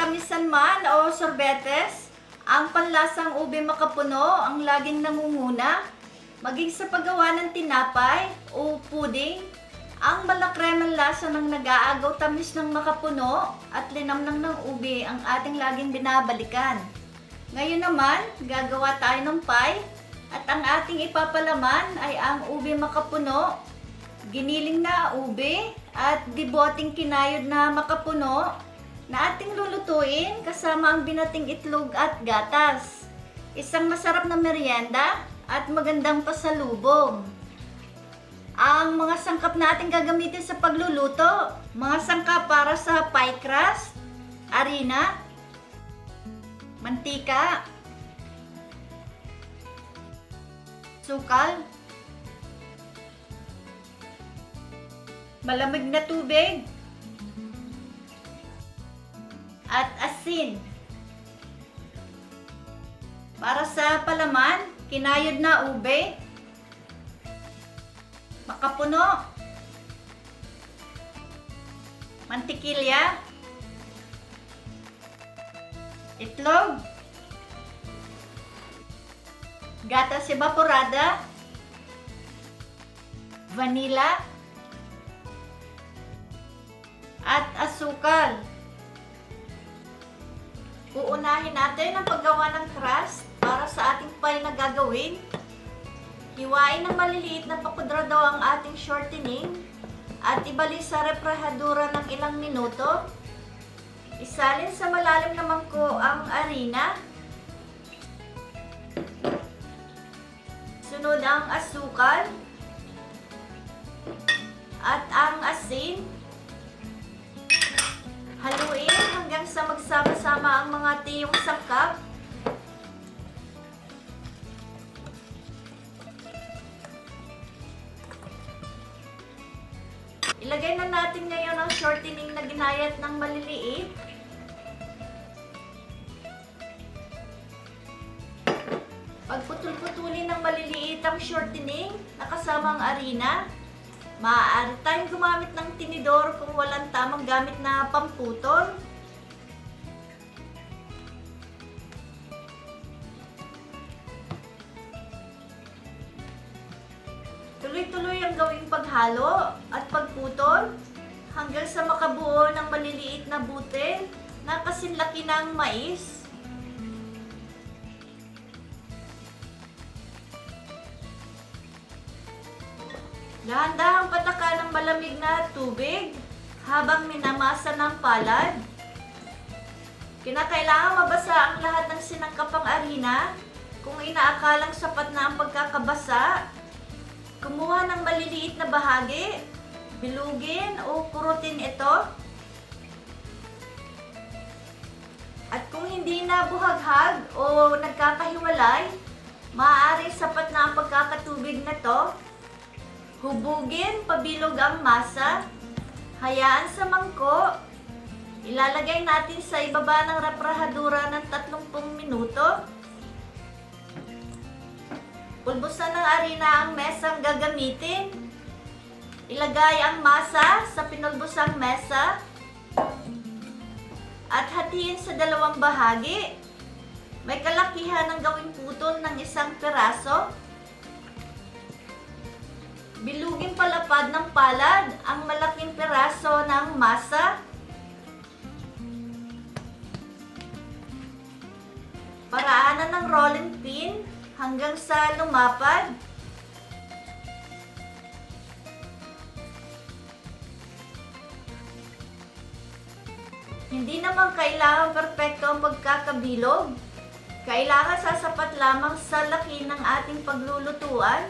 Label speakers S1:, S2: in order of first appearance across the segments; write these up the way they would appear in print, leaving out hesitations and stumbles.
S1: katamisan man o sorbetes, ang panlasang ube makapuno ang laging nangunguna. Maging sa paggawa ng tinapay o pudding, ang malakremang lasa ng nag-aagaw tamis ng makapuno at linamnang ng ube ang ating laging binabalikan. Ngayon naman, gagawa tayo ng pie at ang ating ipapalaman ay ang ube makapuno, giniling na ube at diboting kinayod na makapuno na ating lulutuin kasama ang binating itlog at gatas. Isang masarap na merienda at magandang pasalubong. Ang mga sangkap natin gagamitin sa pagluluto, mga sangkap para sa pie crust, harina, mantika, sukal, malamig na tubig, at asin. Para sa palaman, kinayod na ube, makapuno, mantikilya, itlog, gatas evaporada, vanilla, at asukal. Uunahin natin ang paggawa ng crust para sa ating pie na gagawin. Hiwain ng maliliit na pakudrado ang ating shortening at ibalik sa refrigerator ng ilang minuto. Isalin sa malalim na mangkok ang harina. Sunod ang asukal at ang asin. Haluin hanggang sa magsama-sama ang mga tiyong sangkap. Ilagay na natin ngayon ang shortening na ginayat ng maliliit. Pagputol-putulin ng maliliit ang shortening na kasama ang harina. Maaari tayong gumamit ng tinidor kung walang tamang gamit na pamputol. Tuloy-tuloy ang gawing paghalo at pagputol hanggang sa makabuo ng maliliit na butil na kasinlaki ng mais. Dahan-dahang patakan ng malamig na tubig habang minamasa ng palad. Kinakailangan mabasa ang lahat ng sinangkapang harina. Kung inaakalang sapat na ang pagkakabasa, kumuha ng maliliit na bahagi, bilugin o purutin ito. At kung hindi na buhaghag o nagkakahiwalay, maaari sapat na ang pagkakatubig na to. Hubugin pabilog ang masa, hayaan sa mangkok, ilalagay natin sa ibaba ng refrigerator ng 30 minuto. Pulbusan ng harina ang mesang gagamitin. Ilagay ang masa sa pinulbusang mesa at hatiin sa dalawang bahagi. May kalakihan ng gawing putol ng isang piraso. Bilugin palapad ng palad ang malaking piraso ng masa. Paraanan ng rolling pin hanggang sa lumapad. Hindi naman kailangan perpekto ang pagkakabilog. Kailangan sasapat lamang sa laki ng ating paglulutuan.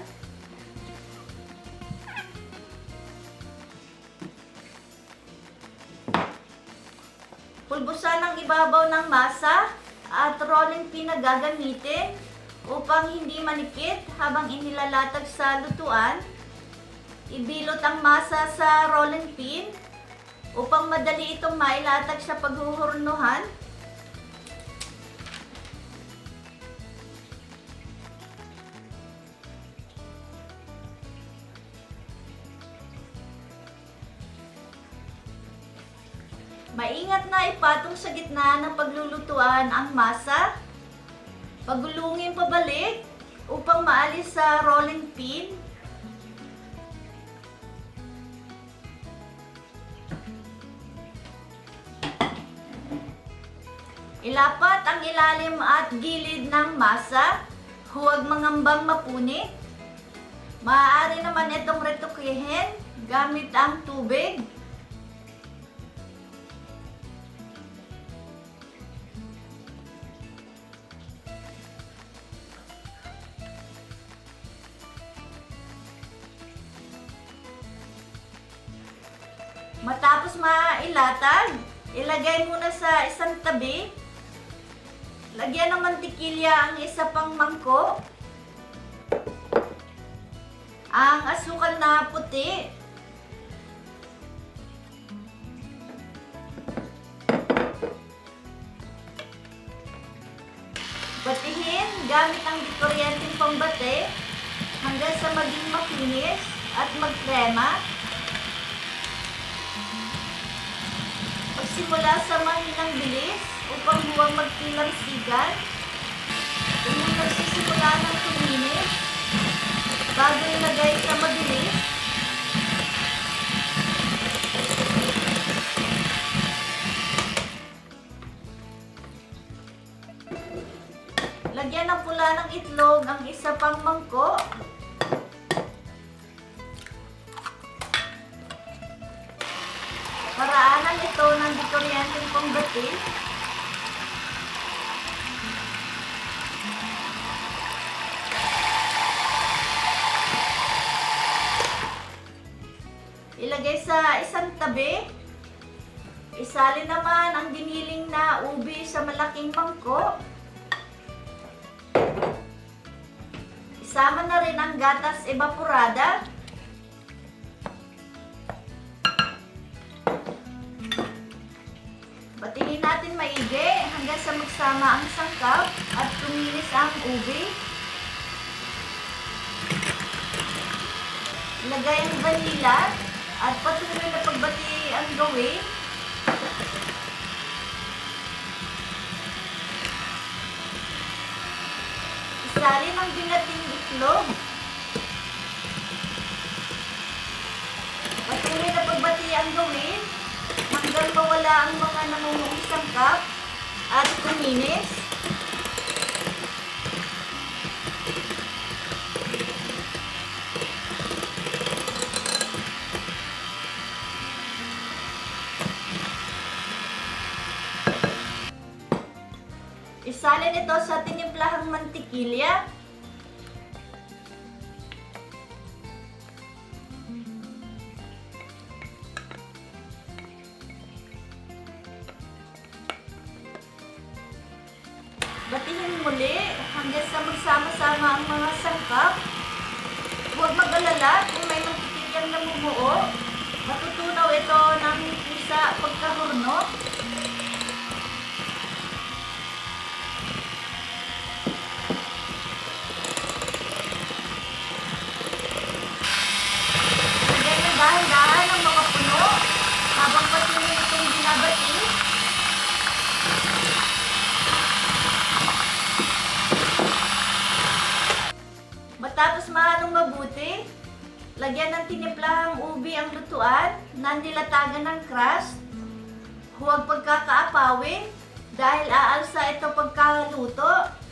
S1: Pulbusan ang ibabaw ng masa at rolling pin na gagamitin upang hindi manikit habang inilalatag sa lutuan. Ibilot ang masa sa rolling pin upang madali itong mailatag sa paghuhurnuhan. Maingat na ipatong sa gitna ng paglulutuan ang masa. Pagulungin pabalik upang maalis sa rolling pin. Ilapat ang ilalim at gilid ng masa. Huwag mangambang mapunit. Maaari naman itong retokehin gamit ang tubig. Matapos mailatag, ilagay muna sa isang tabi. Lagyan ng mantikilya ang isa pang mangkok. Ang asukal na puti. Batihin gamit ang dikuryenteng pambate hanggang sa maging makinis at magkrema. Pagsimula sa mahinang bilis upang huwag magkilamsigan. Kung nagsisimula ng tuminis, bago ilagay sa mabilis, lagyan ng pula ng itlog ang isa pang mangkok. Paraanan ito ng dikuryenteng pambati. Ilagay sa isang tabi. Isalin naman ang giniling na ubi sa malaking mangkok. Isama na rin ang gatas evaporada. Batihin natin maigi hanggang sa magsama ang sangkap at tuminis ang ubi. Ilagay ang vanilla at patuloy na pagbati ang gawin. Isalin ang binating itlog. Patuloy na pagbati ang gawin hanggang mawala ang mga namumuong sangkap at kuminis. Isalin ito sa tinimplahang mantikilya. Batihin muli hanggang sa magsama-sama ang mga sangkap. Huwag mag-alala kung may mantikilyang namumuo. Matutunaw ito ng isa pagkahurno. Lagyan ng dahan-dahan ang mga puno habang patuloy itong binabati. Matapos mahalong mabuti, lagyan ng tinimplahang ubi ang lutuan na nilatagan ng crust. Huwag pagkakaapawin dahil aalsa ito pagkaluto.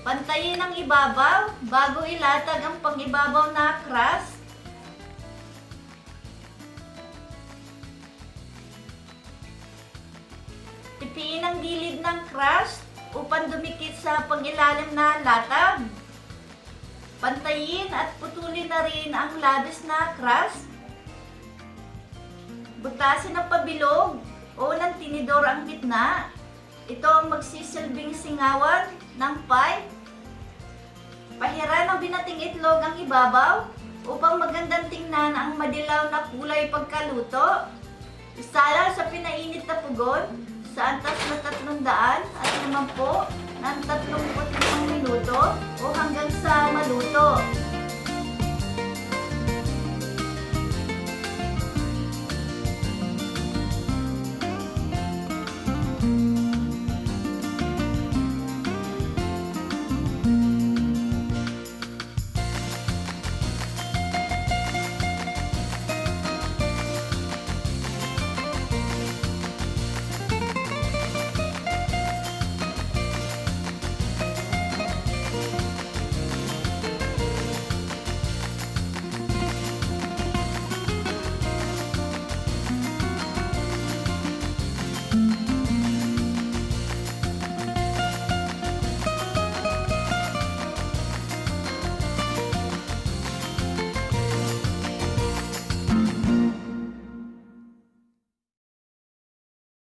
S1: Pantayin ang ibabaw bago ilatag ang pang-ibabaw na crust. Tipiin ang gilid ng crust upang dumikit sa pangilalim na latag. Pantayin at putulin na rin ang labis na crust. Butasin ng pabilog o ng tinidor ang gitna. Ito ang magsisilbing singawan ng pie. Pahiran ng binating itlog ang ibabaw upang magandang tingnan ang madilaw na kulay pagkaluto. Isala sa pinainit na pugon. sa antas na 300 at 50 ng 35 minuto o hanggang sa maluto.